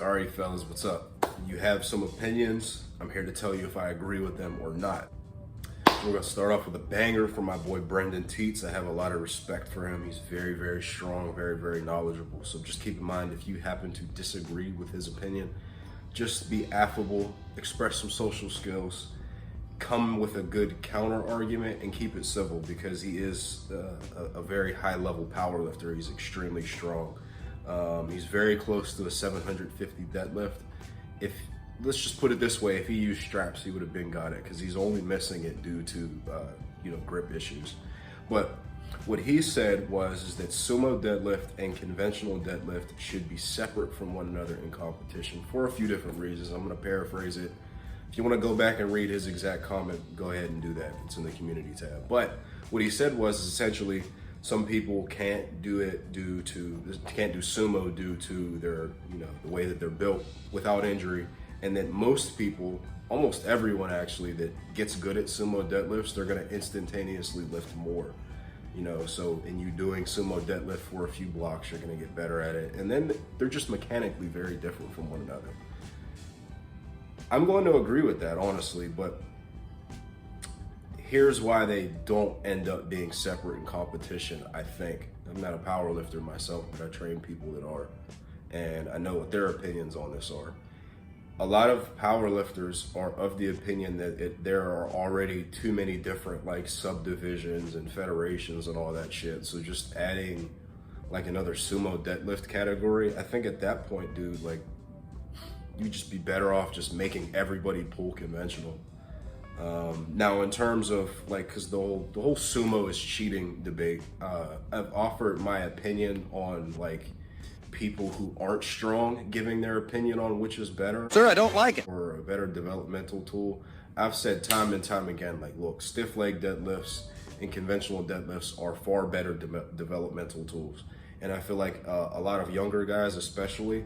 Alright fellas, what's up? You have some opinions. I'm here to tell you if I agree with them or not. We're gonna start off with a banger from my boy Brendan Teets. I have a lot of respect for him. He's very, very strong, very, very knowledgeable. So just keep in mind, if you happen to disagree with his opinion, just be affable, express some social skills, come with a good counter argument, and keep it civil, because he is a very high level power lifter. He's extremely strong. He's very close to a 750 deadlift. Let's just put it this way, if he used straps, he would have been got it, because he's only missing it due to grip issues. But what he said is that sumo deadlift and conventional deadlift should be separate from one another in competition for a few different reasons. I'm going to paraphrase it. If you want to go back and read his exact comment, go ahead and do that. It's in the community tab. But what he said was essentially some people can't do sumo due to their, the way that they're built without injury. And that most people, almost everyone actually, that gets good at sumo deadlifts, they're gonna instantaneously lift more. So in you doing sumo deadlift for a few blocks, you're gonna get better at it. And then they're just mechanically very different from one another. I'm going to agree with that, honestly, but here's why they don't end up being separate in competition, I think. I'm not a power lifter myself, but I train people that are, and I know what their opinions on this are. A lot of power lifters are of the opinion that there are already too many different subdivisions and federations and all that shit. So just adding another sumo deadlift category, I think at that point, dude, you'd just be better off just making everybody pull conventional. Now in terms of because the whole sumo is cheating debate, I've offered my opinion on people who aren't strong giving their opinion on which is better. Sir, I don't like it. Or a better developmental tool. I've said time and time again, look, stiff leg deadlifts and conventional deadlifts are far better developmental tools. And I feel like a lot of younger guys especially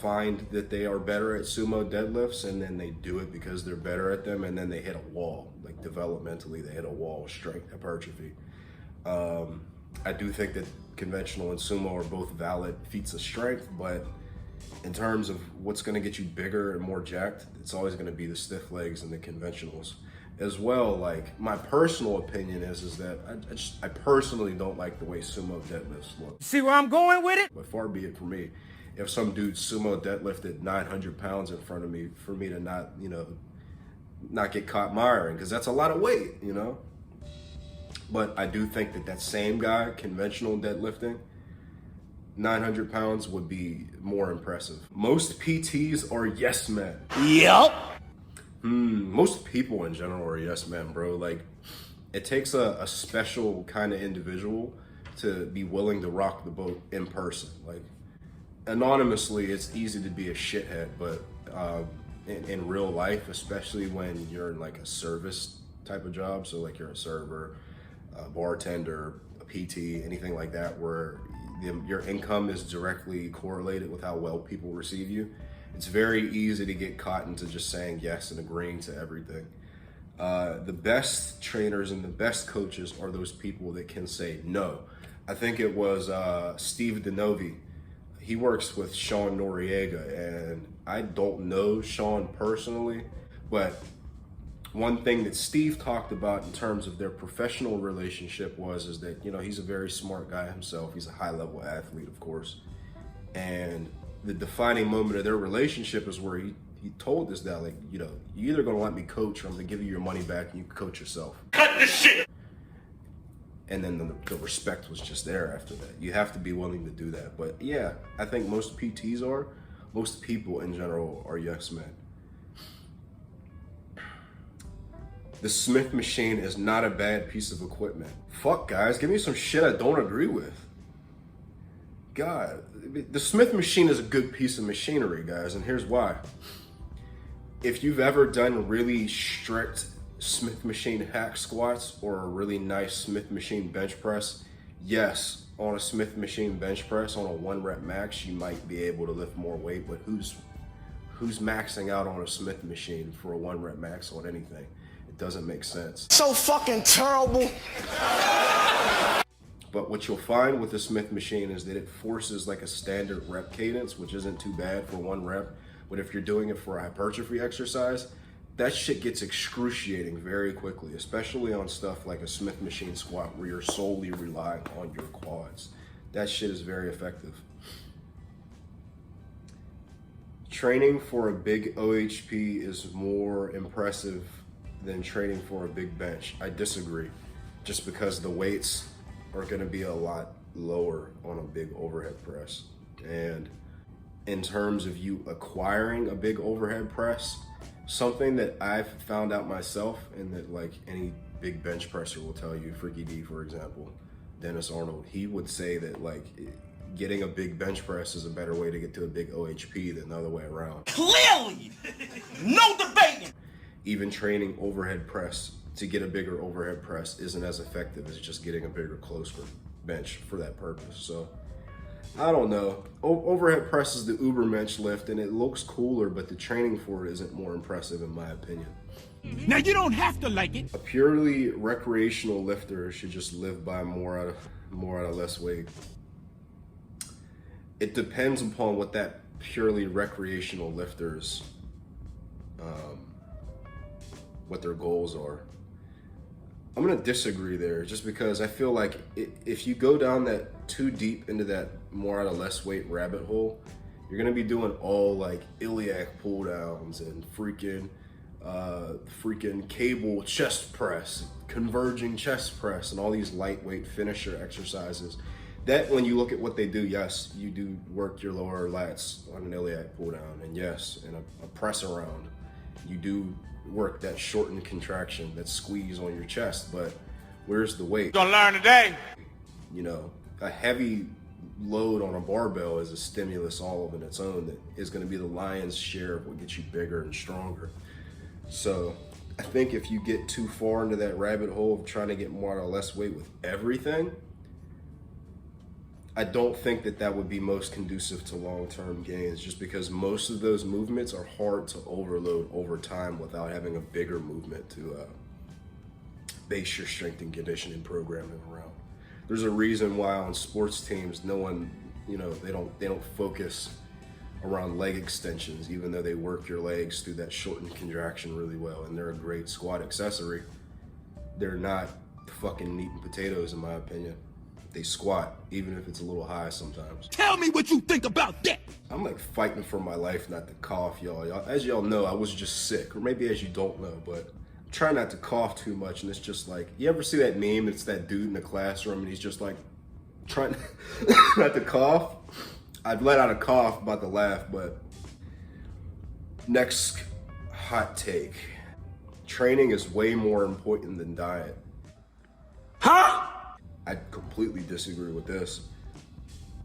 find that they are better at sumo deadlifts, and then they do it because they're better at them, and then they hit a wall. Developmentally, they hit a wall, strength hypertrophy. I do think that conventional and sumo are both valid feats of strength, but in terms of what's gonna get you bigger and more jacked, it's always gonna be the stiff legs and the conventionals. As well, my personal opinion is that I personally don't like the way sumo deadlifts look. See where I'm going with it? But far be it for me, if some dude sumo deadlifted 900 pounds in front of me, for me to not get caught miring, because that's a lot of weight, But I do think that same guy, conventional deadlifting, 900 pounds would be more impressive. Most PTs are yes men. Yep. Most people in general are yes men, bro. It takes a special kind of individual to be willing to rock the boat in person. Anonymously, it's easy to be a shithead, but in real life, especially when you're in a service type of job, so you're a server, a bartender, a PT, anything like that, where your income is directly correlated with how well people receive you, it's very easy to get caught into just saying yes and agreeing to everything. The best trainers and the best coaches are those people that can say no. I think it was Steve DeNovi. He works with Sean Noriega, and I don't know Sean personally, but one thing that Steve talked about in terms of their professional relationship is that, he's a very smart guy himself. He's a high-level athlete, of course. And the defining moment of their relationship is where he told this guy, you're either going to let me coach or I'm going to give you your money back and you can coach yourself. Cut this shit! And then the respect was just there after that. You have to be willing to do that. But yeah, I think most PTs are. Most people in general are yes men. The Smith machine is not a bad piece of equipment. Fuck, guys, give me some shit I don't agree with. God, the Smith machine is a good piece of machinery, guys, and here's why. If you've ever done really strict Smith machine hack squats or a really nice Smith machine bench press, yes, on a Smith machine bench press, on a 1 rep max, you might be able to lift more weight, but who's maxing out on a Smith machine for a 1 rep max on anything? It doesn't make sense. So fucking terrible. But what you'll find with the Smith machine is that it forces like a standard rep cadence, which isn't too bad for one rep. But if you're doing it for a hypertrophy exercise, that shit gets excruciating very quickly, especially on stuff like a Smith machine squat where you're solely relying on your quads. That shit is very effective. Training for a big OHP is more impressive than training for a big bench. I disagree, just because the weights are gonna be a lot lower on a big overhead press. And in terms of you acquiring a big overhead press, something that I've found out myself and that like any big bench presser will tell you, Freaky D, for example, Dennis Arnold, he would say that like getting a big bench press is a better way to get to a big OHP than the other way around. Clearly! No debating! Even training overhead press to get a bigger overhead press isn't as effective as just getting a bigger close grip bench for that purpose. So I don't know. Overhead press is the Ubermensch lift and it looks cooler, but the training for it isn't more impressive in my opinion. Now you don't have to like it. A purely recreational lifter should just live by more out of less weight. It depends upon what that purely recreational lifter's what their goals are. I'm gonna disagree there just because I feel like if you go down that too deep into that more out of less weight rabbit hole, you're gonna be doing all like iliac pull downs and freaking cable chest press, converging chest press, and all these lightweight finisher exercises. That when you look at what they do, yes, you do work your lower lats on an iliac pull down, and yes, in a press around, you do work that shortened contraction, that squeeze on your chest, but where's the weight? Gonna learn today. You know, a heavy load on a barbell is a stimulus all of its own that is gonna be the lion's share of what gets you bigger and stronger. So I think if you get too far into that rabbit hole of trying to get more or less weight with everything, I don't think that would be most conducive to long-term gains, just because most of those movements are hard to overload over time without having a bigger movement to base your strength and conditioning programming around. There's a reason why on sports teams, no one, you know, they don't focus around leg extensions, even though they work your legs through that shortened contraction really well, and they're a great squat accessory. They're not fucking meat and potatoes, in my opinion. They squat, even if it's a little high sometimes. Tell me what you think about that. I'm like fighting for my life not to cough, y'all. As y'all know, I was just sick, or maybe as you don't know, but I'm trying not to cough too much, and it's just like, you ever see that meme? It's that dude in the classroom, and he's just like, trying not to cough. I've let out a cough, about to laugh, but next hot take. Training is way more important than diet. Huh? I completely disagree with this.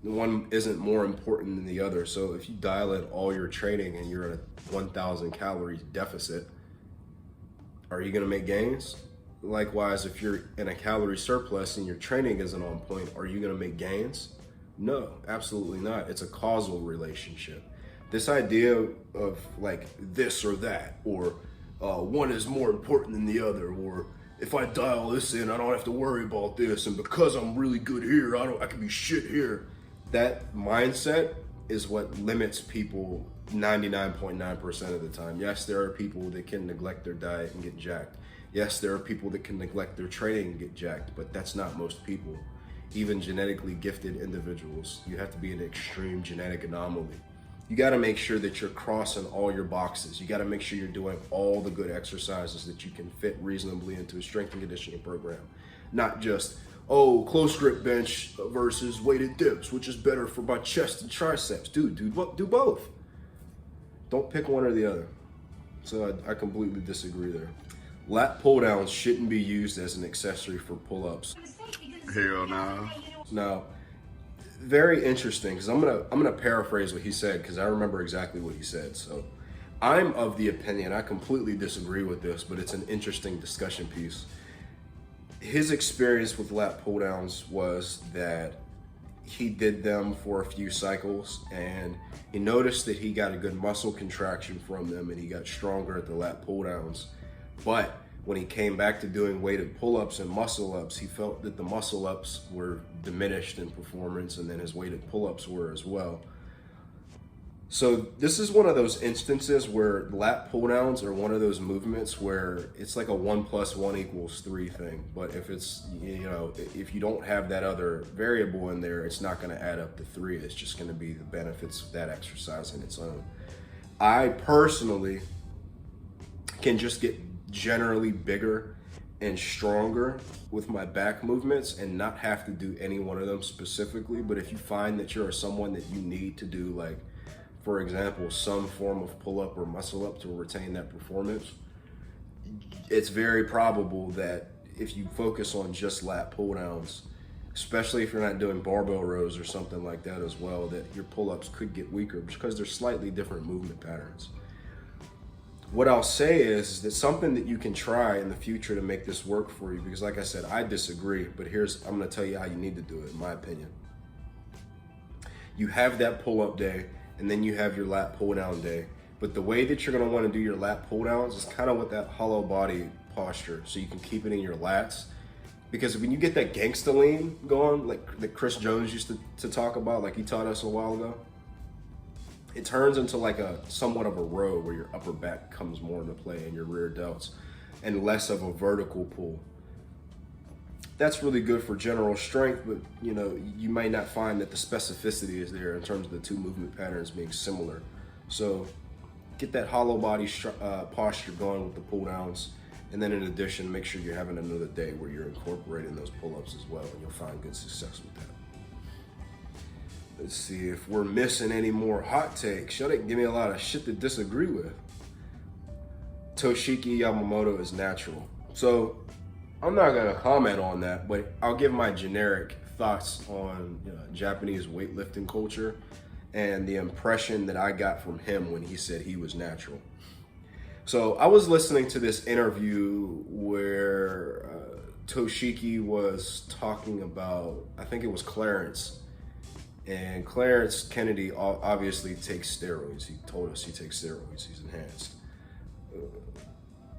One isn't more important than the other. So if you dial in all your training and you're in a 1,000 calories deficit, are you gonna make gains? Likewise, if you're in a calorie surplus and your training isn't on point, are you gonna make gains? No, absolutely not. It's a causal relationship. This idea of like this or that, or one is more important than the other, or if I dial this in, I don't have to worry about this, and because I'm really good here, I can be shit here. That mindset is what limits people 99.9% of the time. Yes, there are people that can neglect their diet and get jacked. Yes, there are people that can neglect their training and get jacked, but that's not most people. Even genetically gifted individuals, you have to be an extreme genetic anomaly. You gotta make sure that you're crossing all your boxes. You gotta make sure you're doing all the good exercises that you can fit reasonably into a strength and conditioning program. Not just, oh, close grip bench versus weighted dips, which is better for my chest and triceps. Do both. Don't pick one or the other. So I completely disagree there. Lat pulldowns shouldn't be used as an accessory for pull-ups. Hell no. Now, very interesting, because I'm gonna paraphrase what he said, because I remember exactly what he said. So I'm of the opinion, I completely disagree with this, but it's an interesting discussion piece. His experience with lat pull downs was that he did them for a few cycles and he noticed that he got a good muscle contraction from them and he got stronger at the lat pull downs. But when he came back to doing weighted pull-ups and muscle-ups, he felt that the muscle-ups were diminished in performance, and then his weighted pull-ups were as well. So this is one of those instances where lat pull-downs are one of those movements where it's like a 1 + 1 = 3 thing. But if it's, if you don't have that other variable in there, it's not going to add up to 3. It's just going to be the benefits of that exercise in its own. I personally can just get generally bigger and stronger with my back movements and not have to do any one of them specifically. But if you find that you're someone that you need to do, like, for example, some form of pull-up or muscle-up to retain that performance, it's very probable that if you focus on just lat pull-downs, especially if you're not doing barbell rows or something like that as well, that your pull-ups could get weaker because they're slightly different movement patterns. What I'll say is that something that you can try in the future to make this work for you, because like I said, I disagree, but I'm gonna tell you how you need to do it, in my opinion. You have that pull-up day, and then you have your lat pull-down day. But the way that you're gonna wanna do your lat pull-downs is kind of with that hollow body posture, so you can keep it in your lats. Because when you get that gangsta lean going, like that Chris Jones used to talk about, like he taught us a while ago, it turns into like a somewhat of a row where your upper back comes more into play and your rear delts, and less of a vertical pull. That's really good for general strength, but you might not find that the specificity is there in terms of the two movement patterns being similar. So get that hollow body posture going with the pull downs, and then in addition, make sure you're having another day where you're incorporating those pull-ups as well, and you'll find good success with that. Let's see if we're missing any more hot takes. Y'all didn't give me a lot of shit to disagree with. Toshiki Yamamoto is natural. So I'm not gonna comment on that, but I'll give my generic thoughts on Japanese weightlifting culture and the impression that I got from him when he said he was natural. So I was listening to this interview where Toshiki was talking about, I think it was Clarence. And Clarence Kennedy obviously takes steroids. He told us he takes steroids. He's enhanced.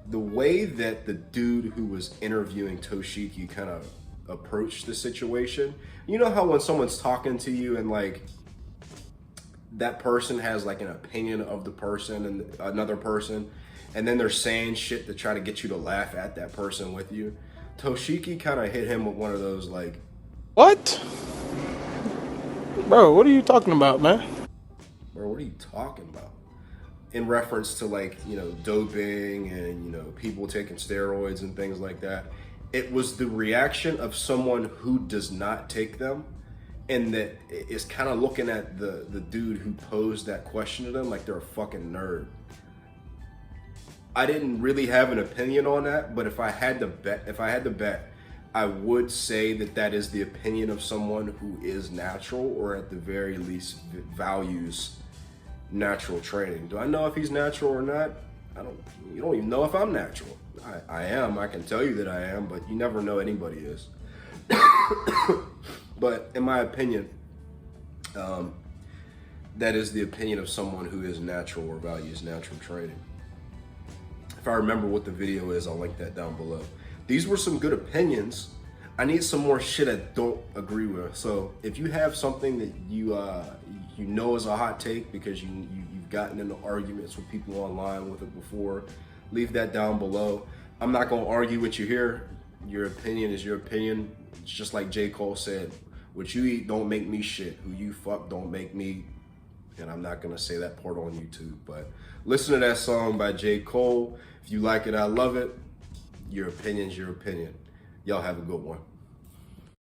The way that the dude who was interviewing Toshiki kind of approached the situation, you know how when someone's talking to you and like that person has like an opinion of the person and another person, and then they're saying shit to try to get you to laugh at that person with you. Toshiki kind of hit him with one of those like, what? Bro, what are you talking about, man? Bro, what are you talking about? In reference to like, doping and, people taking steroids and things like that. It was the reaction of someone who does not take them, and that is kind of looking at the dude who posed that question to them like they're a fucking nerd. I didn't really have an opinion on that, but if I had to bet, I would say that is the opinion of someone who is natural, or at the very least values natural training. Do I know if he's natural or not? You don't even know if I'm natural. I am. I can tell you that I am, but you never know anybody is. But in my opinion, that is the opinion of someone who is natural or values natural training. If I remember what the video is, I'll link that down below. These were some good opinions. I need some more shit I don't agree with. So if you have something that you know is a hot take because you've gotten into arguments with people online with it before, leave that down below. I'm not gonna argue with you here. Your opinion is your opinion. It's just like J. Cole said, what you eat don't make me shit. Who you fuck don't make me. And I'm not gonna say that part on YouTube, but listen to that song by J. Cole. If you like it, I love it. Your opinion's your opinion. Y'all have a good one.